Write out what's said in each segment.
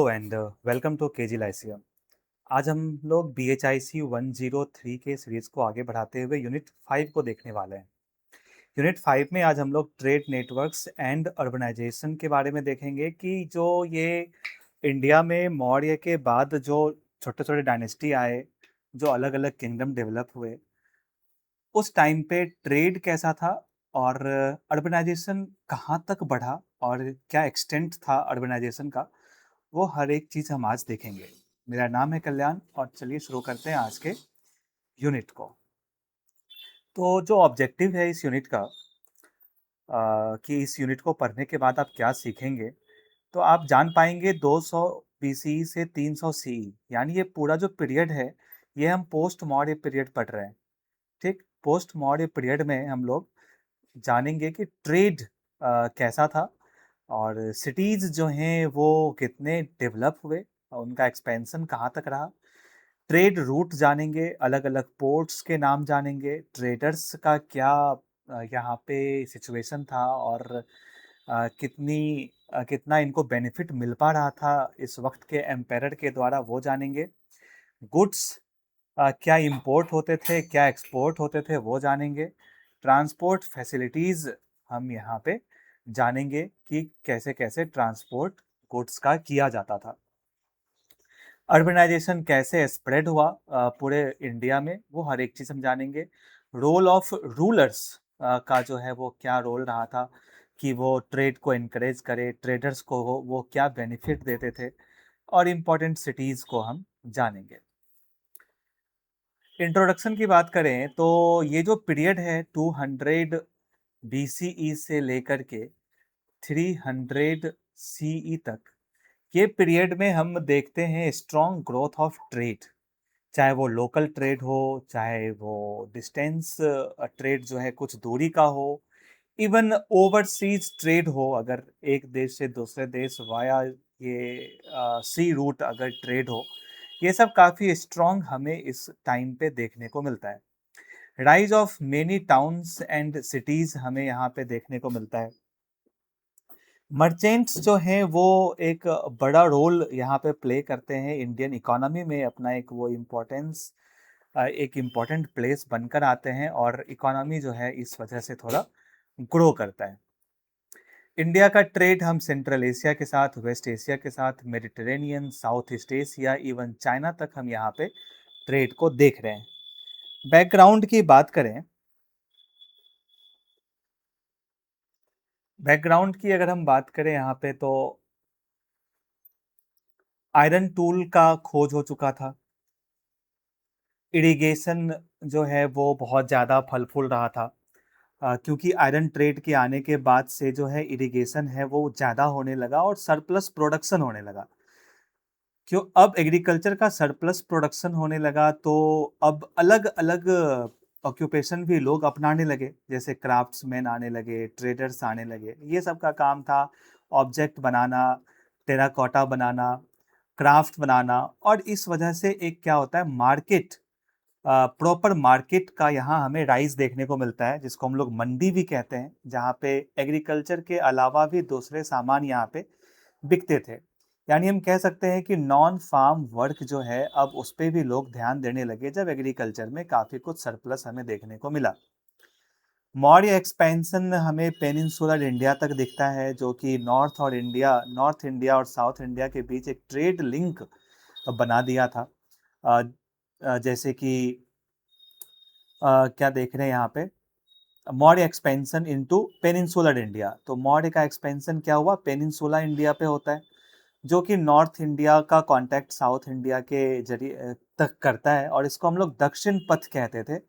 And welcome to KG lyceum. आज हम लोग BHIC 103 के सीरीज को आगे बढ़ाते हुए यूनिट 5 को देखने वाले हैं। यूनिट 5 में आज हम लोग ट्रेड नेटवर्क्स एंड अर्बनाइजेशन के बारे में देखेंगे कि जो ये इंडिया में मौर्य के बाद जो छोटे छोटे डायनेस्टी आए, जो अलग अलग किंगडम डेवलप हुए, उस टाइम पे ट्रेड कैसा था और अर्बनाइजेशन कहाँ तक बढ़ा और क्या एक्सटेंट था अर्बनाइजेशन का, वो हर एक चीज़ हम आज देखेंगे। मेरा नाम है कल्याण और चलिए शुरू करते हैं आज के यूनिट को। तो जो ऑब्जेक्टिव है इस यूनिट का, कि इस यूनिट को पढ़ने के बाद आप क्या सीखेंगे, तो आप जान पाएंगे 200 BCE से 300 CE, यानी ये पूरा जो पीरियड है, ये हम पोस्ट मौर्य पीरियड पढ़ रहे हैं। ठीक, पोस्ट मौर्य पीरियड में हम लोग जानेंगे कि ट्रेड कैसा था और सिटीज़ जो हैं वो कितने डेवलप हुए और उनका एक्सपेंशन कहाँ तक रहा। ट्रेड रूट जानेंगे, अलग-अलग पोर्ट्स के नाम जानेंगे, ट्रेडर्स का क्या यहाँ पे सिचुएशन था और कितना इनको बेनिफिट मिल पा रहा था इस वक़्त के एम्पायर के द्वारा, वो जानेंगे। गुड्स क्या इंपोर्ट होते थे, क्या एक्सपोर्ट होते थे, वो जानेंगे। ट्रांसपोर्ट फैसिलिटीज़ हम यहाँ पे जानेंगे कि कैसे-कैसे ट्रांसपोर्ट गुड्स का किया जाता था। अर्बनाइजेशन कैसे स्प्रेड हुआ पूरे इंडिया में, वो हर एक चीज़ हम जानेंगे। रोल ऑफ रूलर्स का जो है वो क्या रोल रहा था कि वो ट्रेड को एनकरेज करे, ट्रेडर्स को वो क्या बेनिफिट देते थे, और इम्पोर्टेंट सिटीज़ को हम जानेंगे। इंट्रोडक्शन की बात करें तो ये जो पीरियड है 200 BCE से लेकर के 300 CE तक, ये पीरियड में हम देखते हैं स्ट्रॉन्ग ग्रोथ ऑफ ट्रेड। चाहे वो लोकल ट्रेड हो, चाहे वो डिस्टेंस ट्रेड जो है कुछ दूरी का हो, इवन ओवरसीज ट्रेड हो, अगर एक देश से दूसरे देश वाया ये सी रूट अगर ट्रेड हो, ये सब काफ़ी स्ट्रॉन्ग हमें इस टाइम पे देखने को मिलता है। Rise of many towns and cities हमें यहाँ पे देखने को मिलता है। मर्चेंट्स जो हैं वो एक बड़ा रोल यहाँ पे प्ले करते हैं इंडियन इकोनॉमी में, अपना एक वो इम्पोर्टेंस एक इम्पोर्टेंट प्लेस बनकर आते हैं और इकोनॉमी जो है इस वजह से थोड़ा ग्रो करता है। इंडिया का ट्रेड हम सेंट्रल एशिया के साथ, वेस्ट एशिया के साथ, Mediterranean, south east Asia, even China तक हम यहाँ पे ट्रेड को देख रहे हैं। बैकग्राउंड की बात करें, बैकग्राउंड की अगर हम बात करें यहाँ पे, तो आयरन टूल का खोज हो चुका था। इरिगेशन जो है वो बहुत ज़्यादा फल फूल रहा था, क्योंकि आयरन ट्रेड के आने के बाद से जो है इरिगेशन है वो ज़्यादा होने लगा और सरप्लस प्रोडक्शन होने लगा। क्यों अब एग्रीकल्चर का सरप्लस प्रोडक्शन होने लगा, तो अब अलग-अलग ऑक्यूपेशन भी लोग अपनाने लगे, जैसे क्राफ्ट्समैन आने लगे, ट्रेडर्स आने लगे। ये सब का काम था ऑब्जेक्ट बनाना, टेराकोटा बनाना, क्राफ्ट बनाना, और इस वजह से एक क्या होता है, मार्केट, प्रॉपर मार्केट का यहाँ हमें राइज देखने को मिलता है, जिसको हम लोग मंडी भी कहते हैं, जहाँ पे एग्रीकल्चर के अलावा भी दूसरे सामान यहाँ पे बिकते थे। यानी हम कह सकते हैं कि नॉन फार्म वर्क जो है अब उस पे भी लोग ध्यान देने लगे, जब एग्रीकल्चर में काफ़ी कुछ सरप्लस हमें देखने को मिला। मौर्य एक्सपेंशन हमें पेनिनसुलर इंडिया तक दिखता है, जो कि नॉर्थ इंडिया और साउथ इंडिया के बीच एक ट्रेड लिंक बना दिया था। अ, जैसे कि क्या देख रहे हैं यहाँ पे, Maurya expansion into peninsular India. तो मौर्य का एक्सपेंशन क्या हुआ, पेनिनसुला इंडिया पे होता है, जो कि नॉर्थ इंडिया का कांटेक्ट साउथ इंडिया के जरिए तक करता है, और इसको हम लोग दक्षिण पथ कहते थे।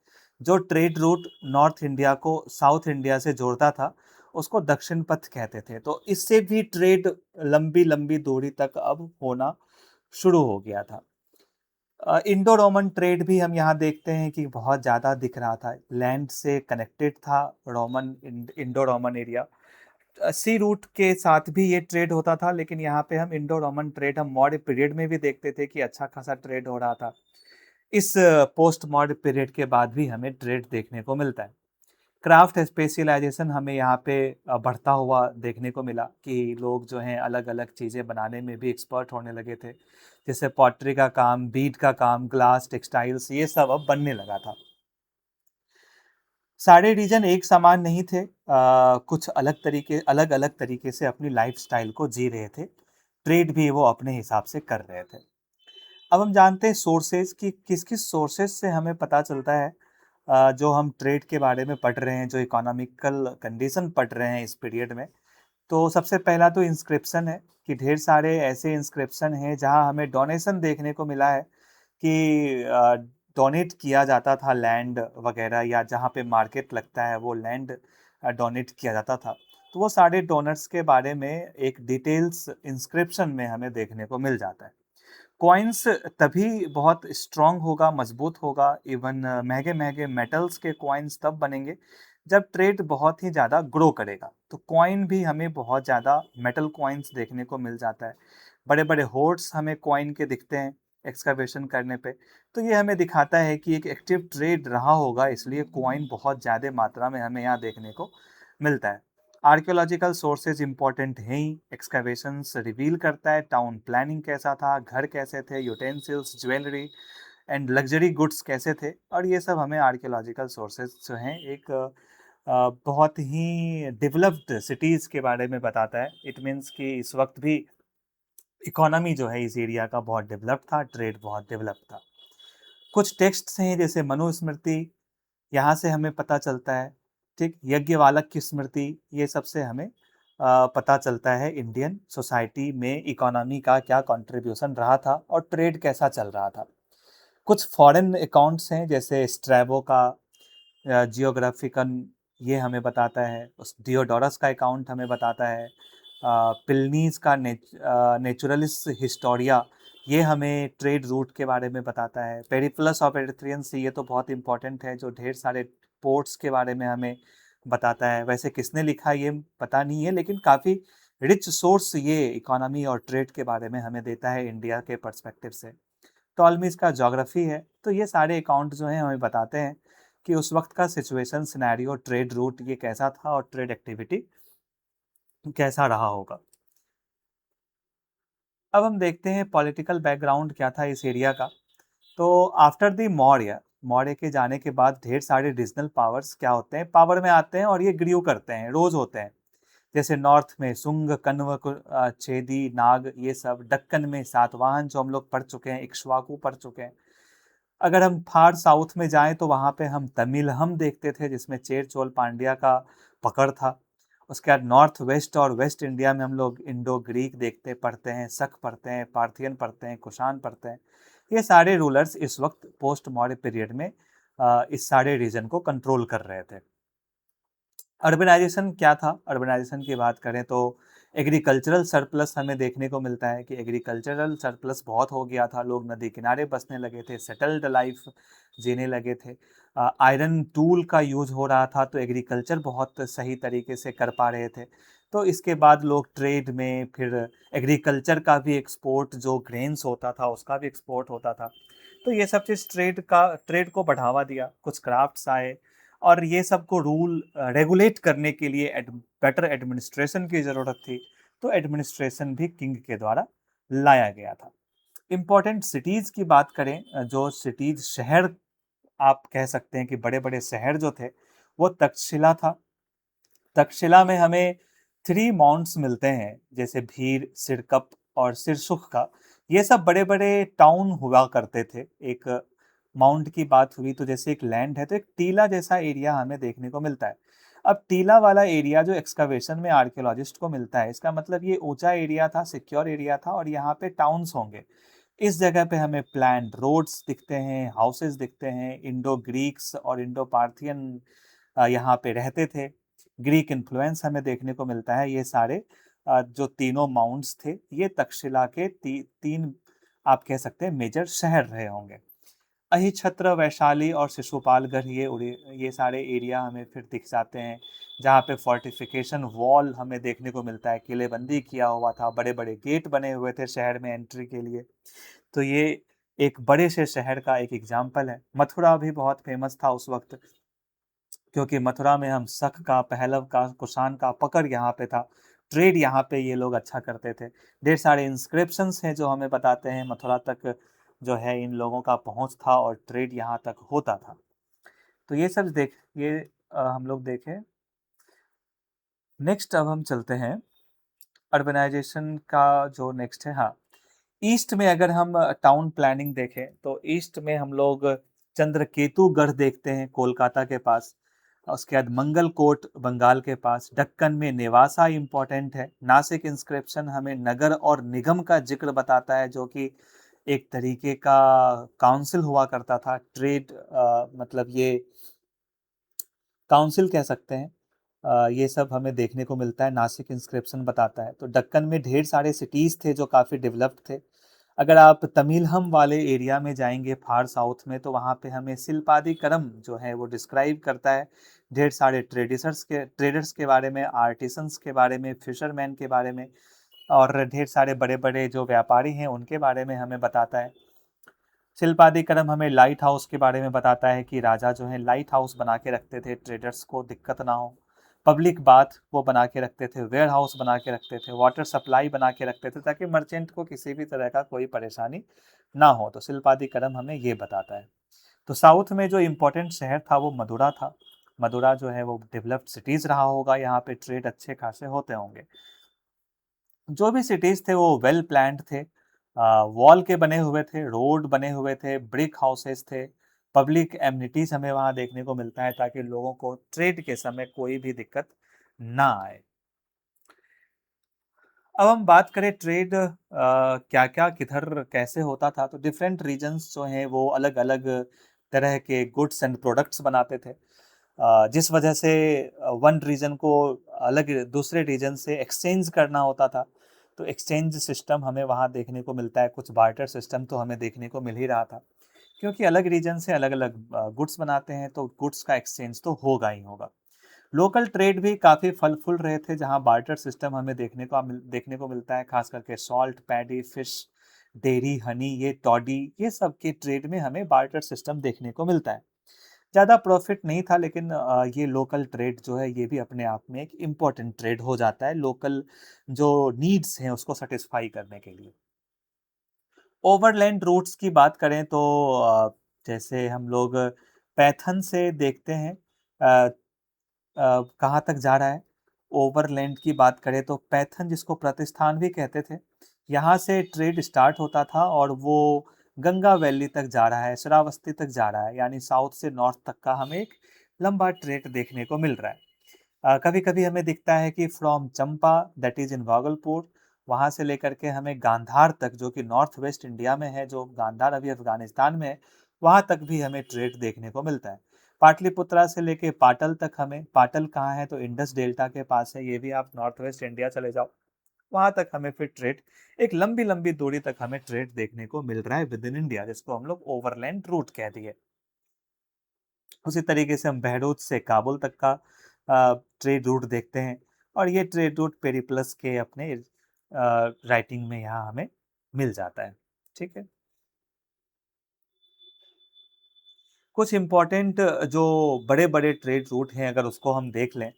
जो ट्रेड रूट नॉर्थ इंडिया को साउथ इंडिया से जोड़ता था, उसको दक्षिण पथ कहते थे। तो इससे भी ट्रेड लंबी लंबी दूरी तक अब होना शुरू हो गया था। इंडो रोमन ट्रेड भी हम यहाँ देखते हैं कि बहुत ज़्यादा दिख रहा था, लैंड से कनेक्टेड था इंडो रोमन एरिया। सी रूट के साथ भी ये ट्रेड होता था, लेकिन यहाँ पे हम इंडो रोमन ट्रेड हम मौर्य पीरियड में भी देखते थे कि अच्छा खासा ट्रेड हो रहा था। इस पोस्ट मौर्य पीरियड के बाद भी हमें ट्रेड देखने को मिलता है। क्राफ्ट स्पेशलाइजेशन हमें यहाँ पे बढ़ता हुआ देखने को मिला कि लोग जो हैं अलग-अलग चीज़ें बनाने में भी एक्सपर्ट होने लगे थे। जैसे पॉटरी का काम, बीड का काम, ग्लास, टेक्सटाइल्स ये सब अब बनने लगा था। सारे रीजन एक समान नहीं थे। कुछ अलग-अलग तरीके से अपनी लाइफ़स्टाइल को जी रहे थे। ट्रेड भी वो अपने हिसाब से कर रहे थे। अब हम जानते हैं सोर्सेज़ कि किस-किस सोर्सेज़ से हमें पता चलता है जो हम ट्रेड के बारे में पढ़ रहे हैं, जो इकोनॉमिकल कंडीशन पढ़ रहे हैं इस पीरियड में। तो सबसे पहला तो इंस्क्रिप्शन है कि ढेर सारे ऐसे इंस्क्रिप्शन हैं जहाँ हमें डोनेशन देखने को मिला है कि डोनेट किया जाता था लैंड वगैरह, या जहाँ पे मार्केट लगता है वो लैंड डोनेट किया जाता था। तो वो सारे डोनर्स के बारे में एक डिटेल्स इंस्क्रिप्शन में हमें देखने को मिल जाता है। कॉइन्स तभी बहुत स्ट्रॉन्ग होगा, मजबूत होगा, इवन महँगे-महँगे मेटल्स के कॉइन्स तब बनेंगे, जब ट्रेड बहुत ही ज़्यादा ग्रो करेगा। तो कॉइन भी हमें बहुत ज़्यादा मेटल कॉइन्स देखने को मिल जाता है। बड़े-बड़े होर्ड्स हमें कॉइन के दिखते हैं एक्सकवेशन करने पे। तो ये हमें दिखाता है कि एक एक्टिव ट्रेड रहा होगा, इसलिए कॉइन बहुत ज़्यादा मात्रा में हमें यहाँ देखने को मिलता है। आर्कियोलॉजिकल सोर्सेज इंपॉर्टेंट हैं ही। एक्सकवेशंस रिवील करता है टाउन प्लानिंग कैसा था, घर कैसे थे, utensils, jewellery and luxury goods कैसे थे, और ये सब हमें आर्कियोलॉजिकल सोर्सेज जो हैं एक बहुत ही डेवलप्ड सिटीज़ के बारे में बताता है। इट मीन्स कि इस वक्त भी इकोनॉमी जो है इस एरिया का बहुत डेवलप्ड था, ट्रेड बहुत डेवलप्ड था। कुछ टेक्स्ट्स हैं जैसे मनुस्मृति, यहाँ से हमें पता चलता है, ठीक? यज्ञवालक की स्मृति, ये सबसे हमें पता चलता है इंडियन सोसाइटी में इकोनॉमी का क्या कंट्रीब्यूशन रहा था और ट्रेड कैसा चल रहा था। कुछ फॉरेन अकाउंट्स हैं जैसे स्ट्रैबो का जियोग्राफिकन, ये हमें बताता है। उस डियोडोरस का अकाउंट हमें बताता है। प्लिनीज़ का नेचुरलिस हिस्टोरिया, ये हमें ट्रेड रूट के बारे में बताता है। पेरिप्लस ऑफ एरिथ्रियन सी, ये तो बहुत इम्पोर्टेंट है, जो ढेर सारे पोर्ट्स के बारे में हमें बताता है। वैसे किसने लिखा ये पता नहीं है, लेकिन काफ़ी रिच सोर्स ये इकोनॉमी और ट्रेड के बारे में हमें देता है इंडिया के पर्सपेक्टिव से। टॉलमीज़ का ज्योग्राफी है। तो ये सारे अकाउंट जो हैं हमें बताते हैं कि उस वक़्त का सिचुएशन, सिनेरियो, ट्रेड रूट ये कैसा था और ट्रेड एक्टिविटी कैसा रहा होगा। अब हम देखते हैं पॉलिटिकल बैकग्राउंड क्या था इस एरिया का। तो आफ्टर द मौर्य, मौर्य के जाने के बाद ढेर सारे रीजनल पावर्स क्या होते हैं, पावर में आते हैं और ये ग्रीव करते हैं, रोज़ होते हैं। जैसे नॉर्थ में शुंग, कण्व, छेदी, नाग, ये सब। दक्कन में सातवाहन जो हम लोग पढ़ चुके हैं, इक्ष्वाकु पढ़ चुके हैं। अगर हम फार साउथ में जाएँ तो वहाँ पे हम तमिल हम देखते थे, जिसमें चेर चोल पांड्या का पकड़ था। उसके बाद नॉर्थ वेस्ट और वेस्ट इंडिया में हम लोग इंडो ग्रीक देखते पढ़ते हैं, शक पढ़ते हैं, पार्थियन पढ़ते हैं, कुषाण पढ़ते हैं। ये सारे रूलर्स इस वक्त पोस्ट मौर्य पीरियड में इस सारे रीजन को कंट्रोल कर रहे थे। अर्बनाइजेशन क्या था? अर्बनाइजेशन की बात करें तो एग्रीकल्चरल सरप्लस हमें देखने को मिलता है कि एग्रीकल्चरल सरप्लस बहुत हो गया था, लोग नदी किनारे बसने लगे थे, सेटल्ड लाइफ जीने लगे थे। आयरन टूल का यूज़ हो रहा था, तो एग्रीकल्चर बहुत सही तरीके से कर पा रहे थे। तो इसके बाद लोग ट्रेड में फिर एग्रीकल्चर का भी एक्सपोर्ट, जो ग्रेन्स होता था उसका भी एक्सपोर्ट होता था। तो ये सब चीज़ ट्रेड को बढ़ावा दिया। कुछ क्राफ्ट्स आए और ये सबको रेगुलेट करने के लिए बेटर एडमिनिस्ट्रेशन की ज़रूरत थी, तो एडमिनिस्ट्रेशन भी किंग के द्वारा लाया गया था। इम्पोर्टेंट सिटीज़ की बात करें, जो सिटीज़ शहर आप कह सकते हैं कि बड़े-बड़े शहर जो थे, वो तक्षशिला था। तक्षशिला में हमें 3 माउंट्स मिलते हैं, जैसे भीर, सिरकप और सिरसुख का। ये सब बड़े-बड़े टाउन हुआ करते थे। एक माउंट की बात हुई तो जैसे एक लैंड है, तो एक टीला जैसा एरिया हमें देखने को मिलता है। अब टीला वाला एरिया जो एक्सकवेशन में आर्कियोलॉजिस्ट को मिलता है, इसका मतलब ये ऊँचा एरिया था, सिक्योर एरिया था और यहाँ पे टाउन्स होंगे। इस जगह पे हमें प्लान्ड रोड्स दिखते हैं, हाउसेस दिखते हैं, इंडो ग्रीक्स और इंडो पार्थियन यहाँ पे रहते थे। ग्रीक इन्फ्लुएंस हमें देखने को मिलता है। ये सारे जो तीनों माउंट्स थे, ये तक्षशिला के 3 आप कह सकते हैं मेजर शहर रहे होंगे। अहिछत्र, वैशाली और शिशुपालगढ़, ये सारे एरिया हमें फिर दिख जाते हैं, जहाँ पे फोर्टिफिकेशन वॉल हमें देखने को मिलता है, किलेबंदी किया हुआ था, बड़े-बड़े गेट बने हुए थे शहर में एंट्री के लिए। तो ये एक बड़े से शहर का एक एग्जाम्पल है। मथुरा भी बहुत फेमस था उस वक़्त। क्योंकि मथुरा में हम शक का, पहलव का, कुषाण का पकड़ यहाँ पे था। ट्रेड यहाँ पे ये लोग अच्छा करते थे। ढेर सारे इंस्क्रिप्शंस हैं जो हमें बताते हैं मथुरा तक जो है इन लोगों का पहुँच था और ट्रेड यहाँ तक होता था। तो ये सब ये हम लोग देखें। नेक्स्ट अब हम चलते हैं अर्बनाइजेशन का जो नेक्स्ट है। हाँ, ईस्ट में अगर हम टाउन प्लानिंग देखें तो ईस्ट में हम लोग चंद्रकेतुगढ़ देखते हैं कोलकाता के पास। उसके बाद मंगलकोट बंगाल के पास, दक्कन में नेवासा इंपॉर्टेंट है। नासिक इंस्क्रिप्शन हमें नगर और निगम का जिक्र बताता है जो कि एक तरीके का काउंसिल हुआ करता था। ट्रेड मतलब ये काउंसिल कह सकते हैं। ये सब हमें देखने को मिलता है, नासिक इंस्क्रिप्शन बताता है। तो दक्कन में ढेर सारे सिटीज थे जो काफी डेवलप्ड थे। अगर आप तमिलहम वाले एरिया में जाएंगे फार साउथ में तो वहाँ पे हमें शिल्पादिकरम जो है वो डिस्क्राइब करता है ढेर सारे ट्रेडर्स के बारे में, आर्टिसंस के बारे में, फिशरमैन के बारे में, और ढेर सारे बड़े बड़े जो व्यापारी हैं उनके बारे में हमें बताता है। शिल्पादिकरम हमें लाइट हाउस के बारे में बताता है कि राजा जो है लाइट हाउस बना के रखते थे, ट्रेडर्स को दिक्कत ना हो। पब्लिक बाथ वो बना के रखते थे, वेयर हाउस बना के रखते थे, वाटर सप्लाई बना के रखते थे ताकि मर्चेंट को किसी भी तरह का कोई परेशानी ना हो। तो शिल्पादिकरम हमें ये बताता है। तो साउथ में जो इम्पोर्टेंट शहर था वो मदुरा था। मदुरा जो है वो डेवलप्ड सिटीज रहा होगा, यहाँ पे ट्रेड अच्छे खासे होते होंगे। जो भी सिटीज थे वो वेल प्लान्ड थे, वॉल के बने हुए थे, रोड बने हुए थे, ब्रिक हाउसेस थे, पब्लिक एमिनिटीज हमें वहां देखने को मिलता है ताकि लोगों को ट्रेड के समय कोई भी दिक्कत ना आए। अब हम बात करें ट्रेड क्या क्या किधर कैसे होता था, तो डिफरेंट रीजन्स जो हैं वो अलग अलग तरह के गुड्स एंड प्रोडक्ट्स बनाते थे। जिस वजह से वन रीजन को अलग दूसरे रीजन से एक्सचेंज करना होता था। तो एक्सचेंज सिस्टम हमें वहाँ देखने को मिलता है, कुछ बार्टर सिस्टम तो हमें देखने को मिल ही रहा था क्योंकि अलग रीजन से अलग अलग गुड्स बनाते हैं तो गुड्स का एक्सचेंज तो होगा ही होगा। लोकल ट्रेड भी काफ़ी फल फूल रहे थे जहाँ बार्टर सिस्टम हमें देखने को मिलता है, खास करके salt, paddy, fish, dairy, Honey, ये टॉडी, ये सब के ट्रेड में हमें बार्टर सिस्टम देखने को मिलता है। ज़्यादा प्रॉफिट नहीं था लेकिन ये लोकल ट्रेड जो है ये भी अपने आप में एक इम्पॉर्टेंट ट्रेड हो जाता है लोकल जो नीड्स हैं उसको सेटिस्फाई करने के लिए। ओवरलैंड रूट्स की बात करें तो जैसे हम लोग पैथन से देखते हैं कहाँ तक जा रहा है। ओवरलैंड की बात करें तो पैथन, जिसको प्रतिष्ठान भी कहते थे, यहाँ से ट्रेड स्टार्ट होता था और वो गंगा वैली तक जा रहा है, श्रावस्ती तक जा रहा है, यानी साउथ से नॉर्थ तक का हमें एक लंबा ट्रेड देखने को मिल रहा है। कभी कभी हमें दिखता है कि from Champa, that is in Bhagalpur, वहां से लेकर के हमें गांधार तक जो कि नॉर्थ वेस्ट इंडिया में है, जो गांधार अभी अफगानिस्तान में है, वहां तक भी हमें ट्रेड देखने को मिलता है। पाटलिपुत्रा से लेके पाटल तक, हमें पाटल कहाँ है तो इंडस डेल्टा के पास है, ये भी आप नॉर्थ वेस्ट इंडिया चले जाओ वहां तक हमें फिर ट्रेड, एक लंबी लंबी दूरी तक हमें ट्रेड देखने को मिल रहा है विद इन इंडिया, जिसको हम लोग ओवरलैंड रूट कह दिए। उसी तरीके से हम बहरूच से काबुल तक का ट्रेड रूट देखते हैं और ये ट्रेड रूट पेरिप्लस के अपने राइटिंग में यहाँ हमें मिल जाता है। ठीक है, कुछ इम्पोर्टेंट जो बड़े बड़े ट्रेड रूट हैं अगर उसको हम देख लें।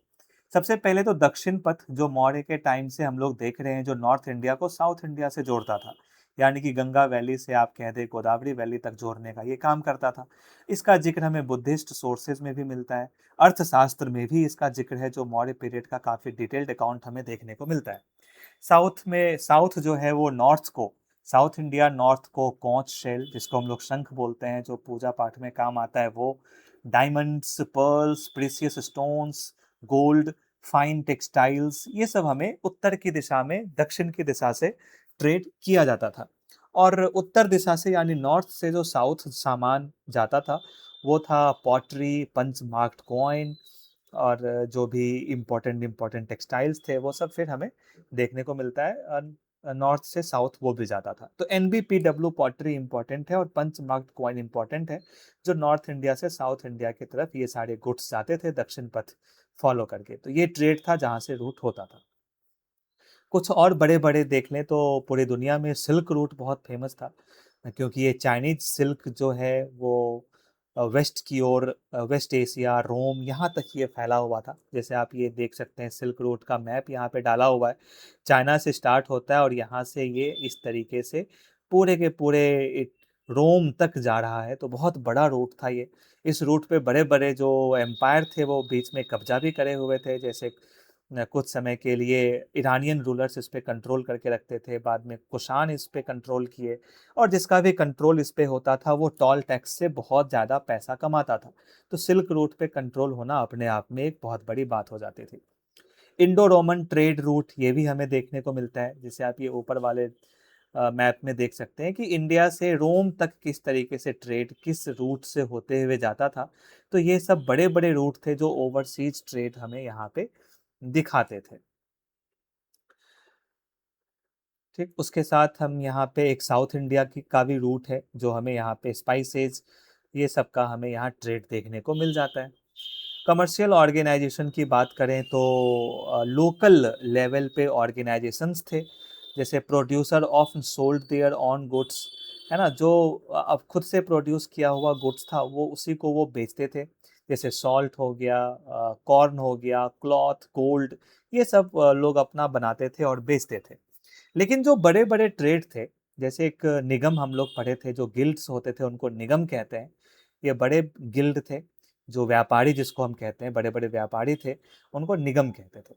सबसे पहले तो दक्षिण पथ जो मौर्य के टाइम से हम लोग देख रहे हैं, जो नॉर्थ इंडिया को साउथ इंडिया से जोड़ता था, यानी कि गंगा वैली से आप कह दें गोदावरी वैली तक जोड़ने का ये काम करता था। इसका जिक्र हमें बुद्धिस्ट सोर्सेज में भी मिलता है, अर्थशास्त्र में भी इसका जिक्र है, जो मौर्य पीरियड का काफी डिटेल्ड अकाउंट हमें देखने को मिलता है। साउथ जो है वो नॉर्थ को, साउथ इंडिया नॉर्थ को कोंच शेल, जिसको हम लोग शंख बोलते हैं, जो पूजा पाठ में काम आता है, वो diamonds, pearls, precious stones, gold, fine textiles, ये सब हमें उत्तर की दिशा में, दक्षिण की दिशा से ट्रेड किया जाता था। और उत्तर दिशा से यानी नॉर्थ से जो साउथ सामान जाता था वो था पॉटरी, पंच मार्क्ड कॉइन, और जो भी इम्पोर्टेंट इम्पोर्टेंट टेक्सटाइल्स थे वो सब फिर हमें देखने को मिलता है। नॉर्थ से साउथ वो भी जाता था। तो NBPW पॉटरी इंपॉर्टेंट है और पंच मार्क्ड कॉइन इंपॉर्टेंट है, जो नॉर्थ इंडिया से साउथ इंडिया की तरफ ये सारे गुड्स जाते थे दक्षिण पथ फॉलो करके। तो ये ट्रेड था जहां से रूट होता था। कुछ और बड़े बड़े देख लें तो पूरी दुनिया में सिल्क रूट बहुत फेमस था, क्योंकि ये चाइनीज सिल्क जो है वो वेस्ट की ओर, वेस्ट एशिया, रोम, यहाँ तक ये फैला हुआ था। जैसे आप ये देख सकते हैं सिल्क रोड का मैप यहाँ पे डाला हुआ है। चाइना से स्टार्ट होता है और यहाँ से ये इस तरीके से पूरे के पूरे रोम तक जा रहा है। तो बहुत बड़ा रूट था ये। इस रूट पे बड़े बड़े जो एम्पायर थे वो बीच में कब्जा भी करे हुए थे। जैसे कुछ समय के लिए ईरानियन रूलर्स इस पे कंट्रोल करके रखते थे, बाद में कुषाण इस पे कंट्रोल किए, और जिसका भी कंट्रोल इस पे होता था वो टोल टैक्स से बहुत ज़्यादा पैसा कमाता था। तो सिल्क रूट पे कंट्रोल होना अपने आप में एक बहुत बड़ी बात हो जाती थी। इंडो रोमन ट्रेड रूट ये भी हमें देखने को मिलता है, जिसे आप ये ऊपर वाले मैप में देख सकते हैं कि इंडिया से रोम तक किस तरीके से ट्रेड किस रूट से होते हुए जाता था। तो ये सब बड़े बड़े रूट थे जो ओवरसीज ट्रेड हमें यहाँ पे दिखाते थे। ठीक, उसके साथ हम यहाँ पे एक साउथ इंडिया की का भी रूट है जो हमें यहाँ पे स्पाइसेस ये सब का हमें यहाँ ट्रेड देखने को मिल जाता है। कमर्शियल ऑर्गेनाइजेशन की बात करें तो लोकल लेवल पे ऑर्गेनाइजेशंस थे। जैसे producer of sold there on goods, है ना, जो अब खुद से प्रोड्यूस किया हुआ गुड्स था वो उसी को वो बेचते थे। जैसे सॉल्ट हो गया, कॉर्न हो गया, क्लॉथ, गोल्ड, ये सब लोग अपना बनाते थे और बेचते थे। लेकिन जो बड़े बड़े ट्रेड थे, जैसे एक निगम हम लोग पढ़े थे, जो गिल्ड्स होते थे उनको निगम कहते हैं। ये बड़े गिल्ड थे, जो व्यापारी जिसको हम कहते हैं, बड़े बड़े व्यापारी थे, उनको निगम कहते थे।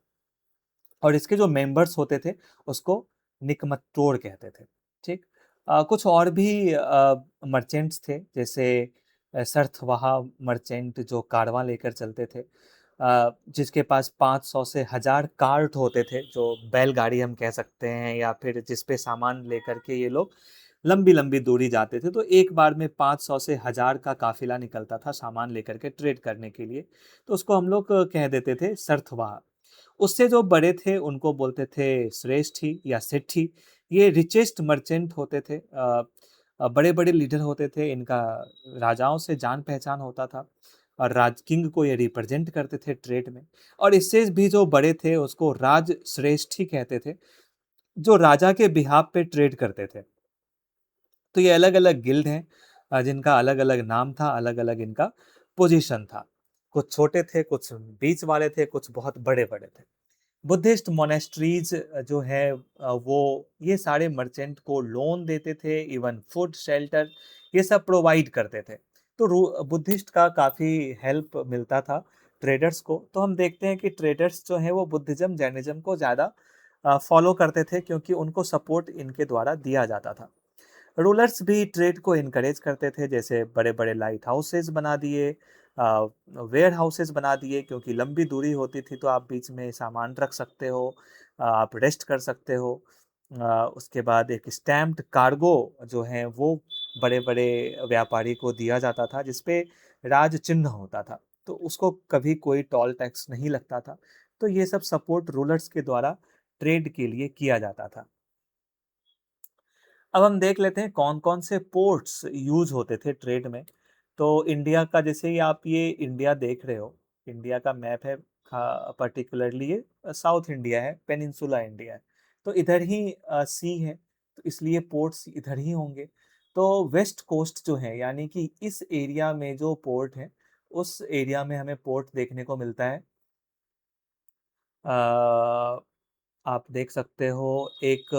और इसके जो मेंबर्स होते थे उसको निकमतोड़ कहते थे। ठीक, कुछ और भी मर्चेंट्स थे, जैसे सरथवाहा मर्चेंट जो कारवां लेकर चलते थे, जिसके पास 500 से 1000 कार्ट होते थे, जो बैलगाड़ी हम कह सकते हैं, या फिर जिस पे सामान लेकर के ये लोग लंबी लंबी दूरी जाते थे। तो एक बार में 500 से 1000 का काफिला निकलता था सामान लेकर के ट्रेड करने के लिए। तो उसको हम लोग कह देते थे सरथवाहा। उससे जो बड़े थे उनको बोलते थे श्रेष्ठी या सेठी। ये रिचेस्ट मर्चेंट होते थे, बड़े बड़े लीडर होते थे, इनका राजाओं से जान पहचान होता था और राज किंग को ये रिप्रेजेंट करते थे ट्रेड में। और इससे भी जो बड़े थे उसको राज श्रेष्ठी कहते थे, जो राजा के बिहाफ पे ट्रेड करते थे। तो ये अलग अलग गिल्ड हैं, जिनका अलग अलग नाम था, अलग अलग इनका पोजीशन था। कुछ छोटे थे, कुछ बीच वाले थे, कुछ बहुत बड़े बड़े थे। बुद्धिस्ट मोनेस्ट्रीज जो है वो ये सारे मर्चेंट को लोन देते थे, इवन फूड शेल्टर ये सब प्रोवाइड करते थे। तो बुद्धिस्ट का काफ़ी हेल्प मिलता था ट्रेडर्स को। तो हम देखते हैं कि ट्रेडर्स जो हैं वो बुद्धिज्म जैनिज्म को ज़्यादा फॉलो करते थे, क्योंकि उनको सपोर्ट इनके द्वारा दिया जाता था। रूलर्स भी ट्रेड को इनकरेज करते थे, जैसे बड़े बड़े लाइट हाउसेज बना दिए, वेयर हाउसेज बना दिए, क्योंकि लंबी दूरी होती थी तो आप बीच में सामान रख सकते हो, आप रेस्ट कर सकते हो। उसके बाद एक स्टैम्प्ड कार्गो जो है वो बड़े बड़े व्यापारी को दिया जाता था, जिसपे राज चिन्ह होता था। तो उसको कभी कोई टोल टैक्स नहीं लगता था। तो ये सब सपोर्ट रूलर्स के द्वारा ट्रेड के लिए किया जाता था। अब हम देख लेते हैं कौन-कौन से पोर्ट्स यूज़ होते थे ट्रेड में। तो इंडिया का, जैसे ही आप ये इंडिया देख रहे हो, इंडिया का मैप है, पर्टिकुलरली ये साउथ इंडिया है, पेनिनसुला इंडिया है। तो इधर ही सी है, तो इसलिए पोर्ट्स इधर ही होंगे। तो वेस्ट कोस्ट जो है, यानी कि इस एरिया में जो पोर्ट है, उस एरिया में हमें पोर्ट देखने को मिलता है। आप देख सकते हो एक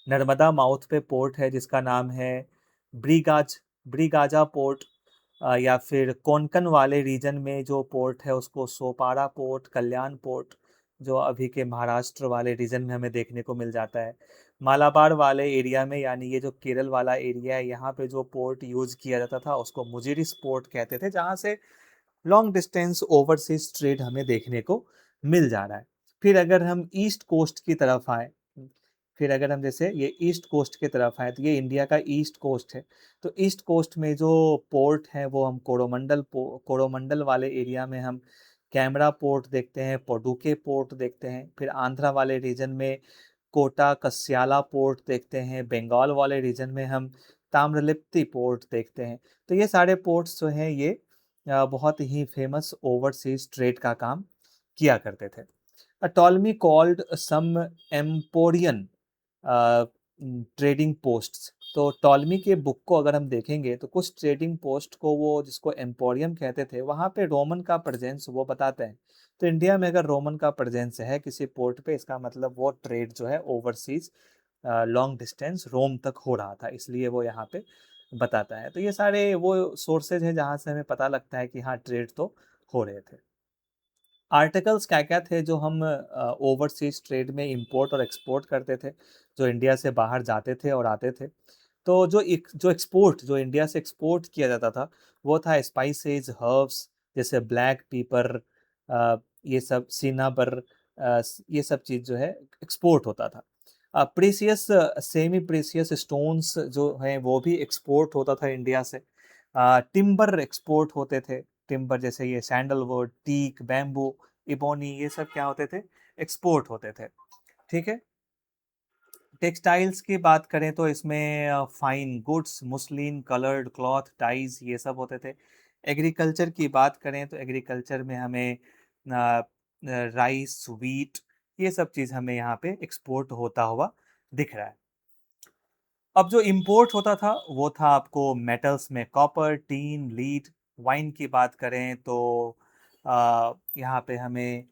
नर्मदा माउथ पे पोर्ट है जिसका नाम है ब्रिगाज ब्रिगाजा पोर्ट, या फिर कोंकण वाले रीजन में जो पोर्ट है उसको सोपारा पोर्ट, कल्याण पोर्ट, जो अभी के महाराष्ट्र वाले रीजन में हमें देखने को मिल जाता है। मालाबार वाले एरिया में, यानी ये जो केरल वाला एरिया है, यहाँ पे जो पोर्ट यूज किया जाता था उसको मुजिरिस पोर्ट कहते थे, जहाँ से लॉन्ग डिस्टेंस ओवरसीज ट्रेड हमें देखने को मिल जा रहा है। फिर अगर हम ईस्ट कोस्ट की तरफ आए, फिर अगर हम जैसे ये ईस्ट कोस्ट की तरफ आए, तो ये इंडिया का ईस्ट कोस्ट है। तो ईस्ट कोस्ट में जो पोर्ट है वो हम कोरोमंडल वाले एरिया में हम कैमरा पोर्ट देखते हैं, पडुके पोर्ट देखते हैं। फिर आंध्रा वाले रीजन में कोटा कस्याला पोर्ट देखते हैं। बंगाल वाले रीजन में हम ताम्रलिप्ति पोर्ट देखते हैं। तो ये सारे पोर्ट्स जो हैं ये बहुत ही फेमस ओवरसीज ट्रेड का काम किया करते थे। Ptolemy called some Emporian trading posts, तो टॉलमी के बुक को अगर हम देखेंगे तो कुछ ट्रेडिंग पोस्ट को वो जिसको एम्पोरियम कहते थे वहाँ पे रोमन का प्रेजेंस वो बताते हैं। तो इंडिया में अगर रोमन का प्रेजेंस है किसी पोर्ट पे इसका मतलब वो ट्रेड जो है ओवरसीज लॉन्ग डिस्टेंस रोम तक हो रहा था, इसलिए वो यहाँ पे बताता है। तो ये सारे वो सोर्सेज हैं जहाँ से हमें पता लगता है कि हाँ ट्रेड तो हो रहे थे। आर्टिकल्स क्या-क्या थे जो हम ओवरसीज़ ट्रेड में इंपोर्ट और एक्सपोर्ट करते थे, जो इंडिया से बाहर जाते थे और आते थे। तो जो इंडिया से एक्सपोर्ट किया जाता था, वो था स्पाइसेस, हर्ब्स जैसे ब्लैक पेपर, ये सब सिनाबर, ये सब चीज़ जो है एक्सपोर्ट होता था। प्रीशियस सेमी प्रीशियस स्टोन्स जो हैं वो भी एक्सपोर्ट होता था इंडिया से। टिम्बर एक्सपोर्ट होते थे, टिम्बर जैसे ये सैंडलवुड, टीक, बैम्बू, इबोनी ये सब क्या होते थे? एक्सपोर्ट होते थे, ठीक है? टेक्सटाइल्स की बात करें तो इसमें fine goods, muslin, coloured cloth, ties ये सब होते थे। एग्रीकल्चर की बात करें तो एग्रीकल्चर में हमें राइस, व्हीट ये सब चीज़ हमें यहाँ पे एक्सपोर्ट होता हुआ दिख रहा है। अब जो इंपोर्ट होता था वो था आपको मेटल्स में कॉपर, टीन, लीड। वाइन की बात करें तो यहाँ पे हमें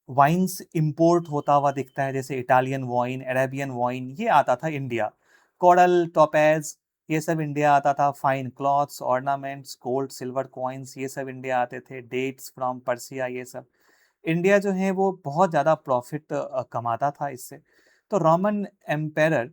वाइन्स इंपोर्ट होता हुआ दिखता है, जैसे इटालियन वाइन, अरेबियन वाइन ये आता था इंडिया। कोरल, टोपैज ये सब इंडिया आता था। Fine clothes, ornaments, gold silver coins ये सब इंडिया आते थे। डेट्स फ्रॉम पर्सिया ये सब इंडिया जो है वो बहुत ज़्यादा प्रॉफिट कमाता था इससे। तो Roman emperor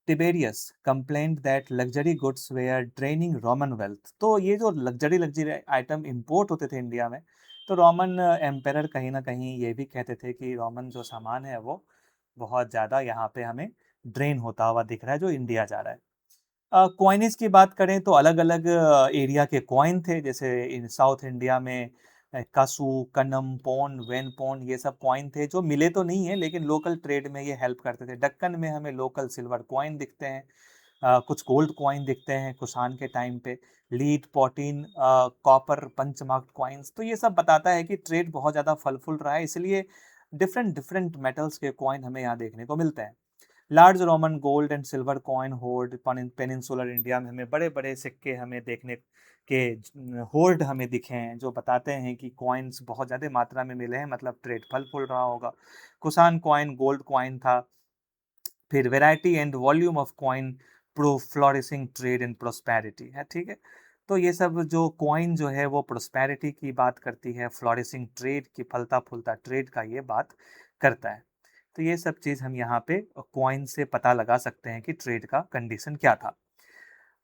Tiberius complaint that luxury goods were draining Roman wealth. तो ये जो लग्जरी लग्जरी आइटम इंपोर्ट होते थे इंडिया में, तो रोमन एम्पेरर कहीं ना कहीं ये भी कहते थे कि रोमन जो सामान है वो बहुत ज़्यादा यहाँ पे हमें ड्रेन होता हुआ दिख रहा है जो इंडिया जा रहा है। कॉइनेज की बात करें तो अलग-अलग एरिया के कॉइन थे, जैसे इन साउथ इंडिया में कासू, कनम, पौन, वेन पौन ये सब कॉइन थे जो मिले तो नहीं है लेकिन लोकल ट्रेड में ये हेल्प करते थे। दक्कन में हमें लोकल सिल्वर कॉइन दिखते हैं, कुछ गोल्ड कॉइन दिखते हैं कुषाण के टाइम पे, lead, potin, copper, punch marked coins. तो ये सब बताता है कि ट्रेड बहुत ज़्यादा फल-फूल रहा है, इसलिए डिफरेंट डिफरेंट मेटल्स के कॉइन हमें यहाँ देखने को मिलते हैं। Large Roman gold and silver coin horde peninsular India में हमें बड़े-बड़े सिक्के हमें देखने के होर्ड हमें दिखे हैं, जो बताते हैं कि कॉइन्स बहुत ज़्यादा मात्रा में मिले हैं, मतलब ट्रेड फल-फूल रहा होगा। कुषाण कॉइन गोल्ड कॉइन था। फिर variety and volume of coin prove flourishing trade and prosperity है, ठीक है। तो ये सब जो कॉइन जो है वो प्रोस्पेरिटी की बात करती है, फ्लोरिशिंग ट्रेड की, फलता फूलता ट्रेड का ये बात करता है। तो ये सब चीज़ हम यहाँ पे कॉइन से पता लगा सकते हैं कि ट्रेड का कंडीशन क्या था।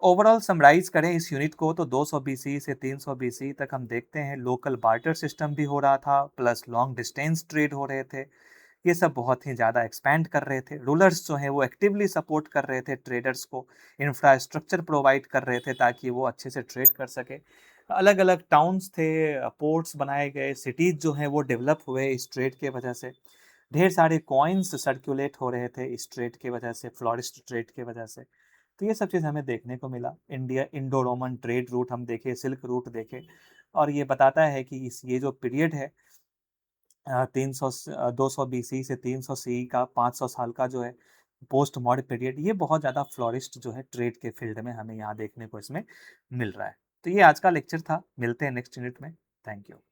ओवरऑल समराइज करें इस यूनिट को तो 200 बीसी से 300 बीसी तक हम देखते हैं लोकल बार्टर सिस्टम भी हो रहा था, प्लस लॉन्ग डिस्टेंस ट्रेड हो रहे थे। ये सब बहुत ही ज़्यादा एक्सपैंड कर रहे थे। रूलर्स जो हैं वो एक्टिवली सपोर्ट कर रहे थे ट्रेडर्स को, इंफ्रास्ट्रक्चर प्रोवाइड कर रहे थे ताकि वो अच्छे से ट्रेड कर सके। अलग-अलग टाउन्स थे, पोर्ट्स बनाए गए, सिटीज़ जो हैं वो डेवलप हुए इस ट्रेड के वजह से। ढेर सारे कॉइन्स सर्कुलेट हो रहे थे इस ट्रेड की वजह से, फ्लोरिस्ट ट्रेड की वजह से। तो ये सब चीज़ हमें देखने को मिला। India Indo Roman trade route हम देखे, सिल्क रूट देखे, और ये बताता है कि इस ये जो पीरियड है 200 बीसी से 300 सी का 500 साल का जो है पोस्ट मॉडर्न पीरियड, ये बहुत ज़्यादा फ्लोरिस्ट जो है ट्रेड के फील्ड में हमें यहाँ देखने को इसमें मिल रहा है। तो ये आज का लेक्चर था। मिलते हैं नेक्स्ट यूनिट में। Thank you.